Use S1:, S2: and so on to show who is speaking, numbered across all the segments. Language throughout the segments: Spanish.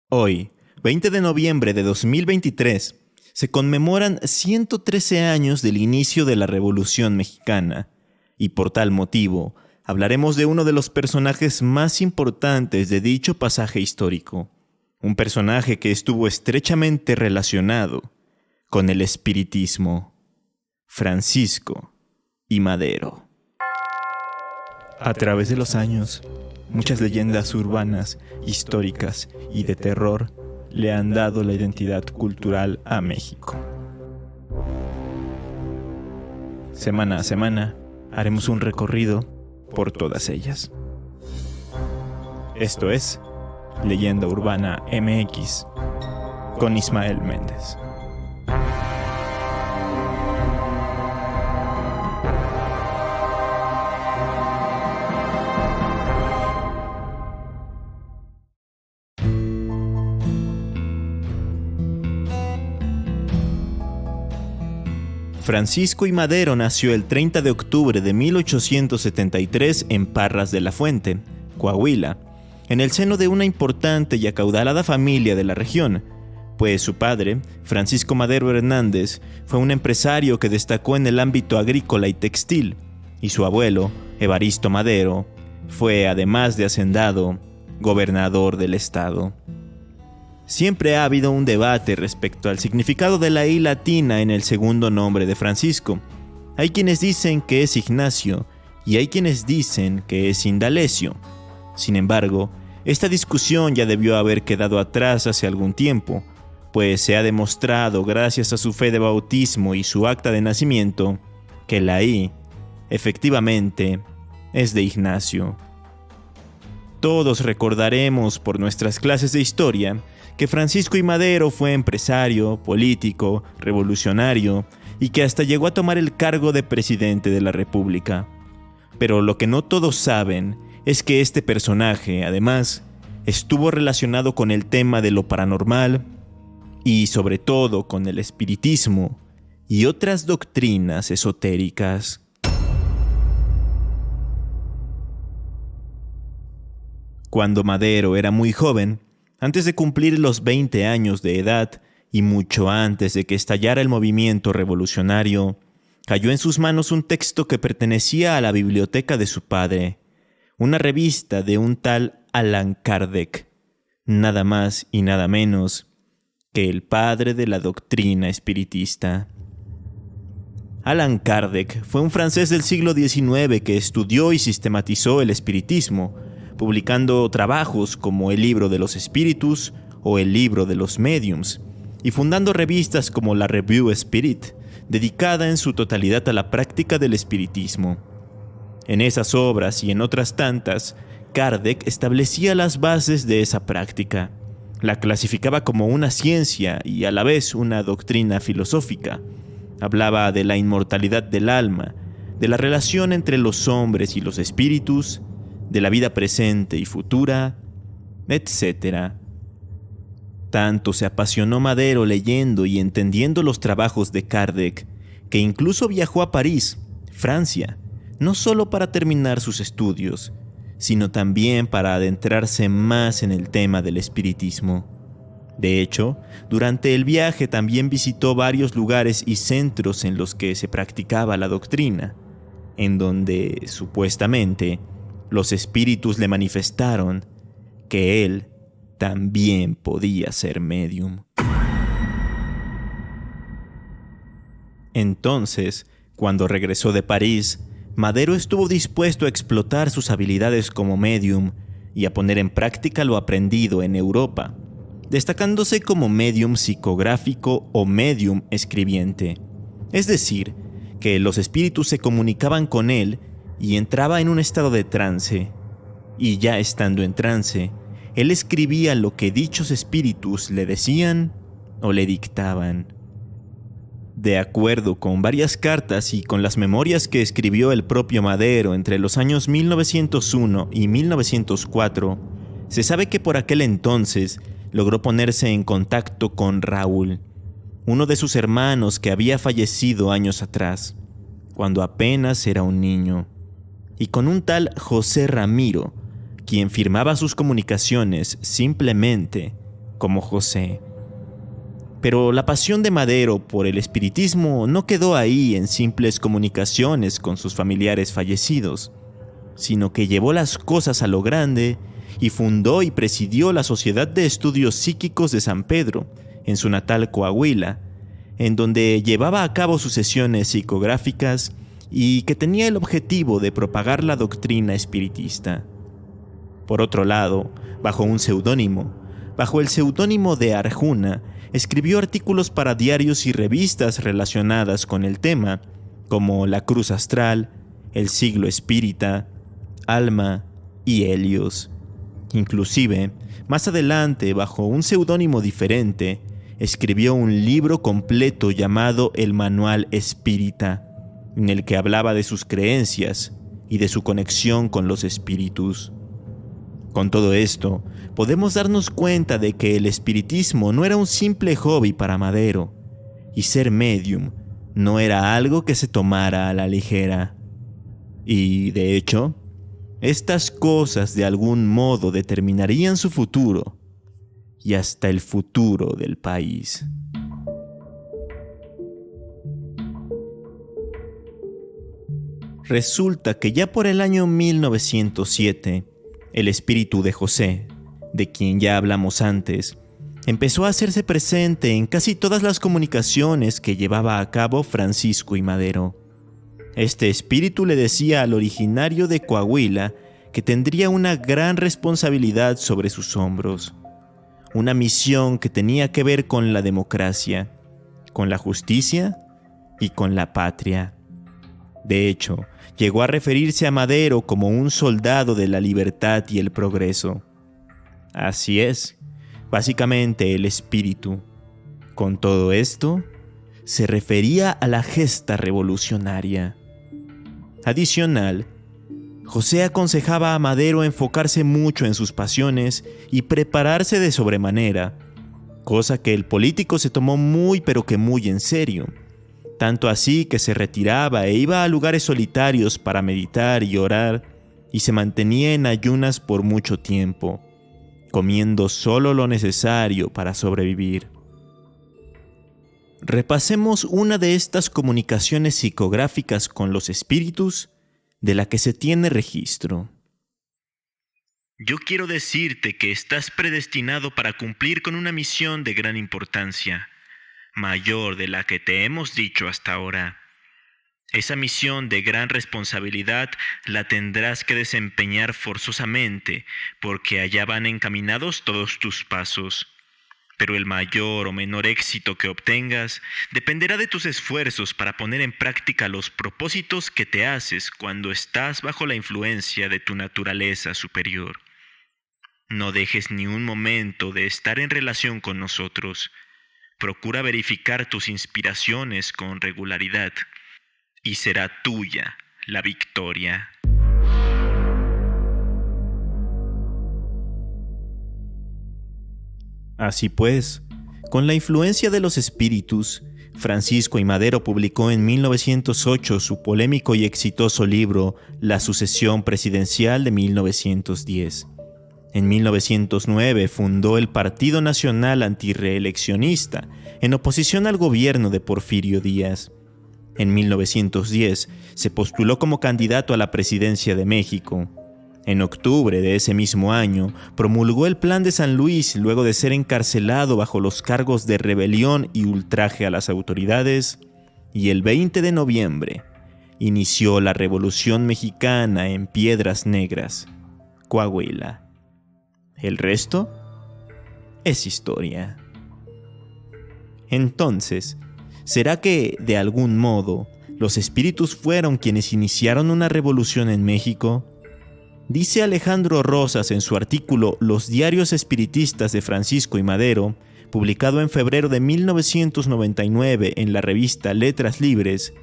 S1: Hoy, 20 de noviembre de 2023, se conmemoran 113 años del inicio de la Revolución Mexicana, y por tal motivo, hablaremos de uno de los personajes más importantes de dicho pasaje histórico, un personaje que estuvo estrechamente relacionado con el espiritismo, Francisco I. Madero. A través de los años, muchas leyendas urbanas, históricas y de terror le han dado la identidad cultural a México. Semana a semana haremos un recorrido por todas ellas. Esto es Leyenda Urbana MX con Ismael Méndez. Francisco I. Madero nació el 30 de octubre de 1873 en Parras de la Fuente, Coahuila, en el seno de una importante y acaudalada familia de la región, pues su padre, Francisco Madero Hernández, fue un empresario que destacó en el ámbito agrícola y textil, y su abuelo, Evaristo Madero, fue, además de hacendado, gobernador del estado. Siempre ha habido un debate respecto al significado de la I latina en el segundo nombre de Francisco. Hay quienes dicen que es Ignacio y hay quienes dicen que es Indalecio. Sin embargo, esta discusión ya debió haber quedado atrás hace algún tiempo, pues se ha demostrado gracias a su fe de bautismo y su acta de nacimiento que la I, efectivamente, es de Ignacio. Todos recordaremos por nuestras clases de historia que Francisco I. Madero fue empresario, político, revolucionario y que hasta llegó a tomar el cargo de presidente de la República. Pero lo que no todos saben es que este personaje, además, estuvo relacionado con el tema de lo paranormal y, sobre todo, con el espiritismo y otras doctrinas esotéricas. Cuando Madero era muy joven, antes de cumplir los 20 años de edad y mucho antes de que estallara el movimiento revolucionario, cayó en sus manos un texto que pertenecía a la biblioteca de su padre, una revista de un tal Allan Kardec, nada más y nada menos que el padre de la doctrina espiritista. Allan Kardec fue un francés del siglo XIX que estudió y sistematizó el espiritismo, publicando trabajos como el Libro de los Espíritus o el Libro de los Mediums, y fundando revistas como la Revue Spirit, dedicada en su totalidad a la práctica del espiritismo. En esas obras y en otras tantas, Kardec establecía las bases de esa práctica, la clasificaba como una ciencia y a la vez una doctrina filosófica. Hablaba de la inmortalidad del alma, de la relación entre los hombres y los espíritus, de la vida presente y futura, etc. Tanto se apasionó Madero leyendo y entendiendo los trabajos de Kardec, que incluso viajó a París, Francia, no solo para terminar sus estudios, sino también para adentrarse más en el tema del espiritismo. De hecho, durante el viaje también visitó varios lugares y centros en los que se practicaba la doctrina, en donde, supuestamente, los espíritus le manifestaron que él también podía ser médium. Entonces, cuando regresó de París, Madero estuvo dispuesto a explotar sus habilidades como médium y a poner en práctica lo aprendido en Europa, destacándose como médium psicográfico o médium escribiente. Es decir, que los espíritus se comunicaban con él y entraba en un estado de trance, y ya estando en trance, él escribía lo que dichos espíritus le decían o le dictaban. De acuerdo con varias cartas y con las memorias que escribió el propio Madero entre los años 1901 y 1904, se sabe que por aquel entonces logró ponerse en contacto con Raúl, uno de sus hermanos que había fallecido años atrás, cuando apenas era un niño, y con un tal José Ramiro, quien firmaba sus comunicaciones simplemente como José. Pero la pasión de Madero por el espiritismo no quedó ahí en simples comunicaciones con sus familiares fallecidos, sino que llevó las cosas a lo grande y fundó y presidió la Sociedad de Estudios Psíquicos de San Pedro, en su natal Coahuila, en donde llevaba a cabo sus sesiones psicográficas y que tenía el objetivo de propagar la doctrina espiritista. Por otro lado, bajo el seudónimo de Arjuna, escribió artículos para diarios y revistas relacionadas con el tema, como La Cruz Astral, El Siglo Espírita, Alma y Helios. Inclusive, más adelante, bajo un seudónimo diferente, escribió un libro completo llamado El Manual Espírita, en el que hablaba de sus creencias y de su conexión con los espíritus. Con todo esto, podemos darnos cuenta de que el espiritismo no era un simple hobby para Madero, y ser medium no era algo que se tomara a la ligera. Y, de hecho, estas cosas de algún modo determinarían su futuro y hasta el futuro del país. Resulta que ya por el año 1907, el espíritu de José, de quien ya hablamos antes, empezó a hacerse presente en casi todas las comunicaciones que llevaba a cabo Francisco I. Madero. Este espíritu le decía al originario de Coahuila que tendría una gran responsabilidad sobre sus hombros, una misión que tenía que ver con la democracia, con la justicia y con la patria. De hecho, llegó a referirse a Madero como un soldado de la libertad y el progreso. Así es, básicamente el espíritu. Con todo esto, se refería a la gesta revolucionaria. Adicional, José aconsejaba a Madero enfocarse mucho en sus pasiones y prepararse de sobremanera, cosa que el político se tomó muy en serio. Tanto así que se retiraba e iba a lugares solitarios para meditar y orar, y se mantenía en ayunas por mucho tiempo, comiendo solo lo necesario para sobrevivir. Repasemos una de estas comunicaciones psicográficas con los espíritus de la que se tiene registro. Yo quiero decirte que estás predestinado para cumplir con una misión de gran importancia, mayor de la que te hemos dicho hasta ahora. Esa misión de gran responsabilidad la tendrás que desempeñar forzosamente, porque allá van encaminados todos tus pasos. Pero el mayor o menor éxito que obtengas dependerá de tus esfuerzos para poner en práctica los propósitos que te haces cuando estás bajo la influencia de tu naturaleza superior. No dejes ni un momento de estar en relación con nosotros. Procura verificar tus inspiraciones con regularidad, y será tuya la victoria. Así pues, con la influencia de los espíritus, Francisco I. Madero publicó en 1908 su polémico y exitoso libro La sucesión presidencial de 1910. En 1909 fundó el Partido Nacional Antirreeleccionista, en oposición al gobierno de Porfirio Díaz. En 1910 se postuló como candidato a la presidencia de México. En octubre de ese mismo año, promulgó el Plan de San Luis luego de ser encarcelado bajo los cargos de rebelión y ultraje a las autoridades, y el 20 de noviembre inició la Revolución Mexicana en Piedras Negras, Coahuila. El resto es historia. Entonces, ¿será que, de algún modo, los espíritus fueron quienes iniciaron una revolución en México? Dice Alejandro Rosas en su artículo Los diarios espiritistas de Francisco I. Madero, publicado en febrero de 1999 en la revista Letras Libres,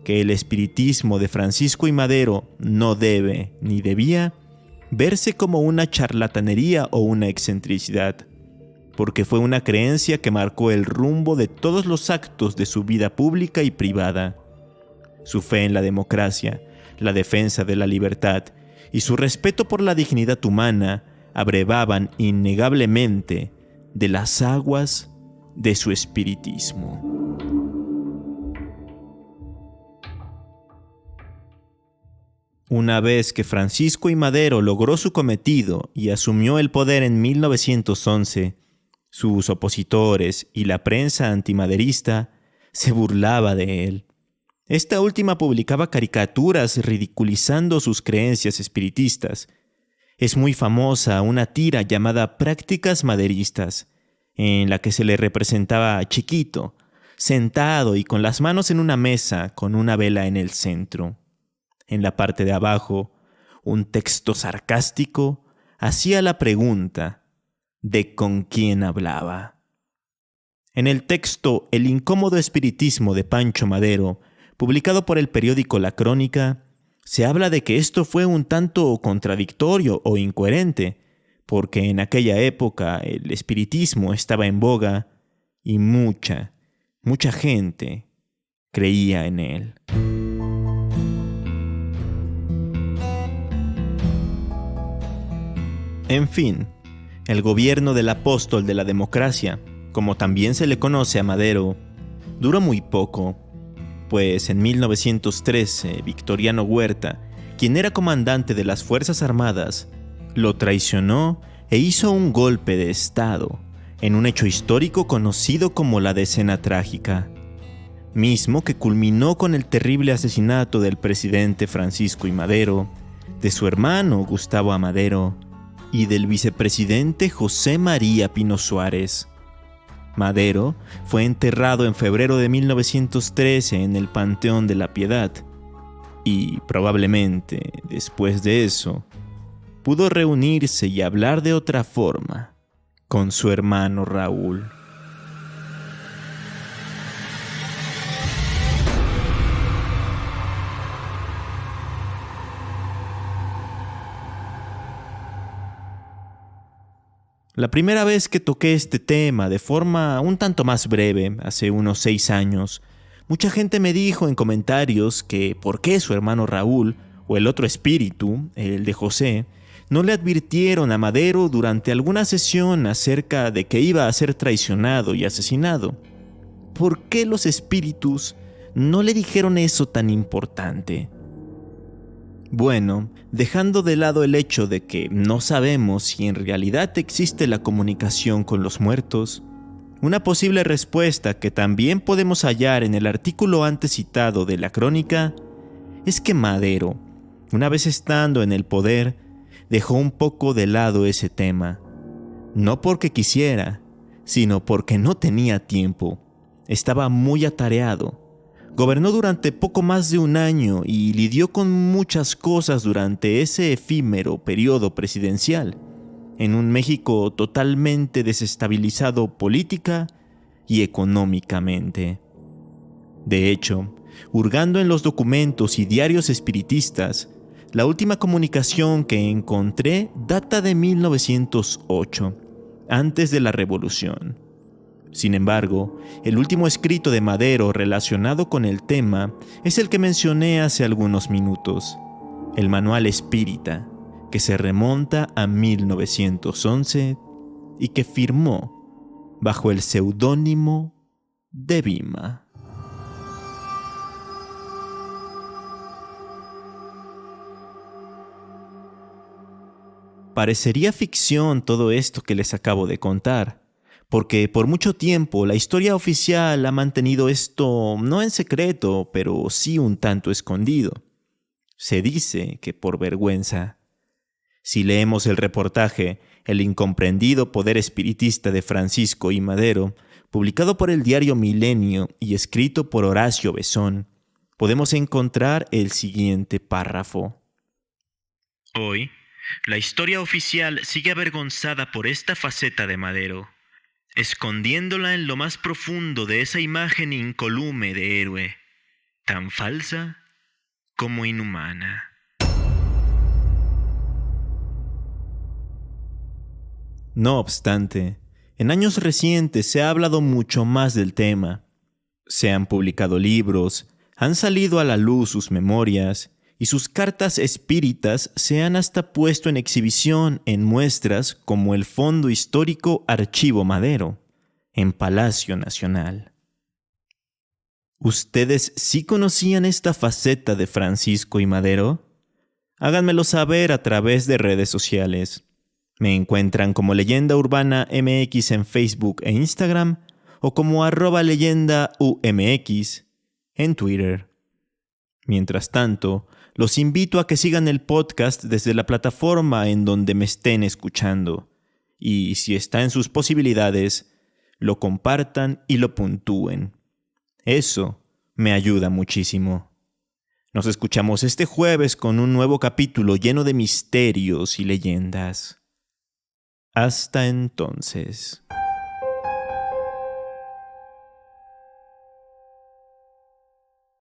S1: que el espiritismo de Francisco I. Madero no debe, ni debía, verse como una charlatanería o una excentricidad, porque fue una creencia que marcó el rumbo de todos los actos de su vida pública y privada. Su fe en la democracia, la defensa de la libertad y su respeto por la dignidad humana abrevaban innegablemente de las aguas de su espiritismo. Una vez que Francisco I. Madero logró su cometido y asumió el poder en 1911, sus opositores y la prensa antimaderista se burlaba de él. Esta última publicaba caricaturas ridiculizando sus creencias espiritistas. Es muy famosa una tira llamada Prácticas Maderistas, en la que se le representaba a Chiquito, sentado y con las manos en una mesa con una vela en el centro. En la parte de abajo, un texto sarcástico hacía la pregunta de con quién hablaba. En el texto El incómodo espiritismo de Pancho Madero, publicado por el periódico La Crónica, se habla de que esto fue un tanto contradictorio o incoherente, porque en aquella época el espiritismo estaba en boga y mucha gente creía en él. En fin, el gobierno del apóstol de la democracia, como también se le conoce a Madero, duró muy poco, pues en 1913 Victoriano Huerta, quien era comandante de las Fuerzas Armadas, lo traicionó e hizo un golpe de Estado, en un hecho histórico conocido como la Decena Trágica, mismo que culminó con el terrible asesinato del presidente Francisco I. Madero, de su hermano Gustavo A. Madero y del vicepresidente José María Pino Suárez. Madero fue enterrado en febrero de 1913 en el Panteón de la Piedad y probablemente después de eso pudo reunirse y hablar de otra forma con su hermano Raúl. La primera vez que toqué este tema de forma un tanto más breve, hace unos 6 años, mucha gente me dijo en comentarios que por qué su hermano Raúl, o el otro espíritu, el de José, no le advirtieron a Madero durante alguna sesión acerca de que iba a ser traicionado y asesinado. ¿Por qué los espíritus no le dijeron eso tan importante? Bueno, dejando de lado el hecho de que no sabemos si en realidad existe la comunicación con los muertos, una posible respuesta que también podemos hallar en el artículo antes citado de la crónica es que Madero, una vez estando en el poder, dejó un poco de lado ese tema, no porque quisiera, sino porque no tenía tiempo, estaba muy atareado. Gobernó durante poco más de un año y lidió con muchas cosas durante ese efímero periodo presidencial, en un México totalmente desestabilizado política y económicamente. De hecho, hurgando en los documentos y diarios espiritistas, la última comunicación que encontré data de 1908, antes de la Revolución. Sin embargo, el último escrito de Madero relacionado con el tema es el que mencioné hace algunos minutos, el Manual Espírita, que se remonta a 1911 y que firmó bajo el seudónimo de Vima. Parecería ficción todo esto que les acabo de contar, porque por mucho tiempo la historia oficial ha mantenido esto no en secreto, pero sí un tanto escondido. Se dice que por vergüenza. Si leemos el reportaje El incomprendido poder espiritista de Francisco I. Madero, publicado por el diario Milenio y escrito por Horacio Besón, podemos encontrar el siguiente párrafo. Hoy, la historia oficial sigue avergonzada por esta faceta de Madero, escondiéndola en lo más profundo de esa imagen incolume de héroe, tan falsa como inhumana. No obstante, en años recientes se ha hablado mucho más del tema. Se han publicado libros, han salido a la luz sus memorias y sus cartas espíritas se han hasta puesto en exhibición en muestras como el Fondo Histórico Archivo Madero, en Palacio Nacional. ¿Ustedes sí conocían esta faceta de Francisco y Madero? Háganmelo saber a través de redes sociales. Me encuentran como Leyenda Urbana MX en Facebook e Instagram o como @leyendaumx en Twitter. Mientras tanto, los invito a que sigan el podcast desde la plataforma en donde me estén escuchando y, si está en sus posibilidades, lo compartan y lo puntúen. Eso me ayuda muchísimo. Nos escuchamos este jueves con un nuevo capítulo lleno de misterios y leyendas. Hasta entonces.